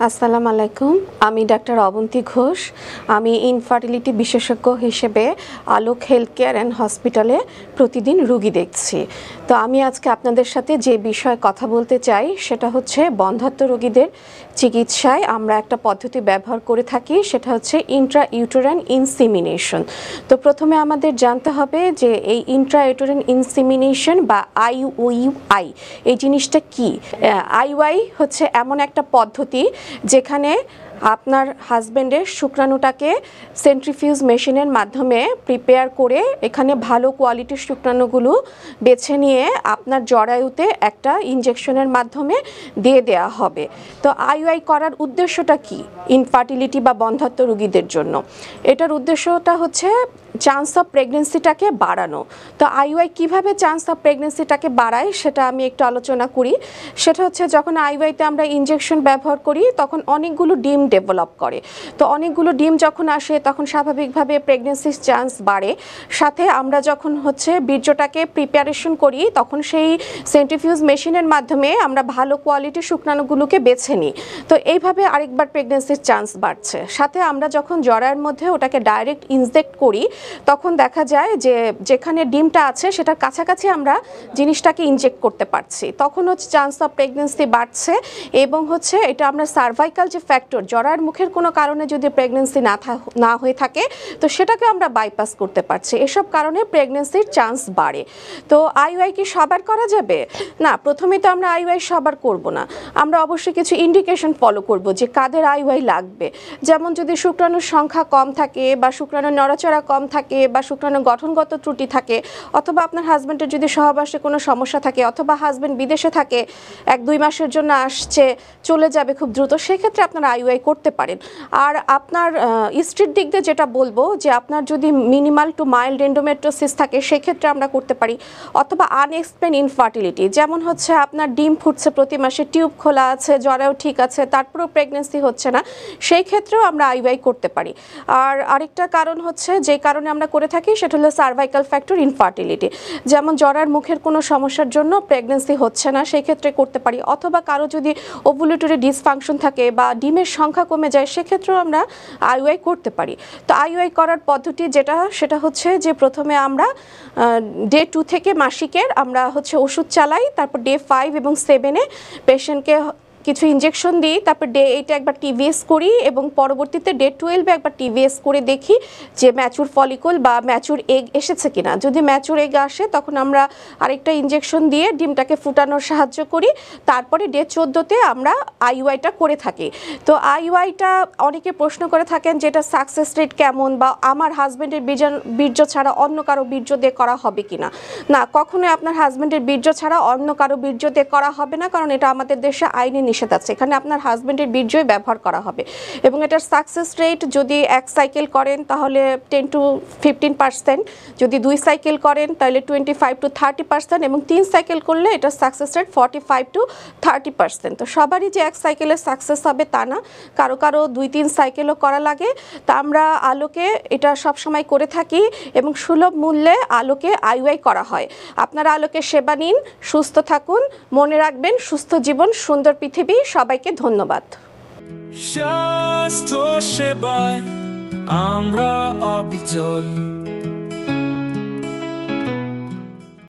আসসালামু আলাইকুম। আমি ডাক্তার অবন্তী ঘোষ। আমি ইনফার্টিলিটি বিশেষজ্ঞ হিসেবে আলোক হেলথ কেয়ার অ্যান্ড হসপিটালে প্রতিদিন রুগী দেখছি। তো আমি আজকে আপনাদের সাথে যে বিষয়ে কথা বলতে চাই সেটা হচ্ছে বন্ধ্যাত্ব রোগীদের চিকিৎসায় আমরা একটা পদ্ধতি ব্যবহার করে থাকি, সেটা হচ্ছে ইন্ট্রা ইউটেরাইন ইনসিমিনেশন। তো প্রথমে আমাদের জানতে হবে যে এই ইন্ট্রা ইউটেরাইন ইনসিমিনেশন বা আইইউআই এই জিনিসটা কি। আইইউআই হচ্ছে এমন একটা পদ্ধতি যেখানে আপনার হাজব্যান্ডের শুক্রাণুটাকে সেন্ট্রিফিউজ মেশিনের মাধ্যমে প্রিপেয়ার করে এখানে ভালো কোয়ালিটির শুক্রাণুগুলো বেছে নিয়ে আপনার জরায়ুতে একটা ইনজেকশনের মাধ্যমে দিয়ে দেওয়া হবে। তো আইইউআই করার উদ্দেশ্যটা কি ইনফার্টিলিটি বা বন্ধ্যাত্ব রোগীদের জন্য? এটার উদ্দেশ্যটা হচ্ছে চান্স অফ প্রেগনেন্সিটাকে বাড়ানো। তো আইইউআই কিভাবে চান্স অফ প্রেগনেন্সিটাকে বাড়ায় সেটা আমি একটু আলোচনা করি। সেটা হচ্ছে যখন আইইউআইতে আমরা ইনজেকশন ব্যবহার করি তখন অনেকগুলো ডিম ডেভেলপ করে। তো অনেকগুলো ডিম যখন আসে তখন স্বাভাবিকভাবে প্রেগনেন্সির চান্স বাড়ে। সাথে আমরা যখন হচ্ছে বীর্যটাকে প্রিপারেশন করি তখন সেই সেন্ট্রিফিউজ মেশিনের মাধ্যমে আমরা ভালো কোয়ালিটির শুক্রাণুগুলোকে বেছে নিই। তো এইভাবে আরেকবার প্রেগনেন্সির চান্স বাড়ছে। সাথে আমরা যখন জরায়ুর মধ্যে ওটাকে ডাইরেক্ট ইনজেক্ট করি তখন দেখা যায় যে যেখানে ডিমটা আছে সেটার কাছাকাছি আমরা জিনিসটাকে ইনজেক্ট করতে পারছি, তখন হচ্ছে চান্স অফ প্রেগনেন্সি বাড়ছে। এবং হচ্ছে এটা আমরা সার্ভাইকাল যে ফ্যাক্টর, জরায়ুর মুখের কোনো কারণে যদি প্রেগনেন্সি না হয়ে থাকে তো সেটাকে আমরা বাইপাস করতে পারছি। এসব কারণে প্রেগনেন্সির চান্স বাড়ে। তো আইইউআই কি সবার করা যাবে? না, প্রথমে তো আমরা আইইউআই সবার করব না। আমরা অবশ্যই কিছু ইন্ডিকেশন ফলো করব যে কাদের আইইউআই লাগবে। যেমন যদি শুক্রাণুর সংখ্যা কম থাকে বা শুক্রাণুর নড়াচড়া কম থাকে বা শুক্রাণুর গঠনগত ত্রুটি থাকে, অথবা আপনার হাজব্যান্ডের যদি সহবাসে কোনো সমস্যা থাকে, অথবা হাজব্যান্ড বিদেশে থাকে 1-2 মাসের জন্য আসছে চলে যাবে খুব দ্রুত, সেক্ষেত্রে আপনারা আইইউআই করতে পারেন। আর আপনার হিস্ট্রির দিক দিয়ে যেটা বলবো যে আপনার যদি মিনিমাল টু মাইল্ড এন্ডোমেট্রিওসিস থাকে সেক্ষেত্রে আমরা করতে পারি। অথবা আনএক্সপ্লেইন ইনফার্টিলিটি, যেমন হচ্ছে আপনার ডিম ফুটছে প্রতি মাসে, টিউব খোলা আছে, জরায়ু ঠিক আছে, তারপরেও প্রেগনেন্সি হচ্ছে না, সেই ক্ষেত্রেও আমরা আইইউআই করতে পারি। আর আরেকটা কারণ হচ্ছে যে কারণে আমরা করে থাকি সেটা হলো সার্ভাইকাল ফ্যাক্টর ইনফার্টিলিটি, যেমন জরার মুখের কোনো সমস্যার জন্য প্রেগনেন্সি হচ্ছে না সেই ক্ষেত্রে করতে পারি। অথবা কারো যদি ওভুলেটরি ডিসফাংশন থাকে বা ডিমের সংখ্যা কমে যায় সেক্ষেত্রেও আমরা আইইউআই করতে পারি। তো আইইউআই করার পদ্ধতি সেটা হচ্ছে যে প্রথমে আমরা ডে 2 থেকে মাসিকের আমরা হচ্ছে ওষুধ চালাই, তারপর ডে 5 এবং 7-এ পেশেন্টকে কিছু ইনজেকশন দিই, তারপর ডে 8-এ একবার টিভিএস করি এবং পরবর্তীতে ডে 12-এ একবার টিভিএস করে দেখি যে ম্যাচুর ফলিকল বা ম্যাচুর এগ এসেছে কিনা। যদি ম্যাচুর এগ আসে তখন আমরা আরেকটা ইনজেকশন দিয়ে ডিমটাকে ফুটানোর সাহায্য করি। তারপরে ডে 14-তে আমরা আইইউআইটা করে থাকি। তো আইইউআইটা অনেকে প্রশ্ন করে থাকেন যে এটা সাকসেস রেট কেমন, বা আমার হাজব্যান্ডের বীর্য ছাড়া অন্য কারো বীর্য দিয়ে করা হবে কিনা। না, কখনোই আপনার হাজব্যান্ডের বীর্য ছাড়া অন্য কারো বীর্য দিয়ে করা হবে না, কারণ এটা আমাদের দেশে আইনে নিষেধ আছে। এখানে আপনার হাজব্যান্ডের বীর্যই ব্যবহার করা হবে। এবং এটার সাকসেস রেট যদি 1 সাইকেল করেন তাহলে 10 to 15%, যদি 2 সাইকেল করেন তাহলে 25 to 30%, এবং 3 সাইকেল করলে এটার সাকসেস রেট 45 to 30%। তো সবারই যে 1 সাইকেলে সাকসেস হবে তা না, কারো কারো 2-3 সাইকেলও করা লাগে। তা আমরা আলোকে এটা সবসময় করে থাকি এবং সুলভ মূল্যে আলোকে আইইউআই করা হয়। আপনারা আলোকে সেবা নিন, সুস্থ থাকুন, মনে রাখবেন সুস্থ জীবন সুন্দর পৃথিবী। সবাইকে ধন্যবাদ। স্বাস্থ্য সেবায় আমরা অবিচল।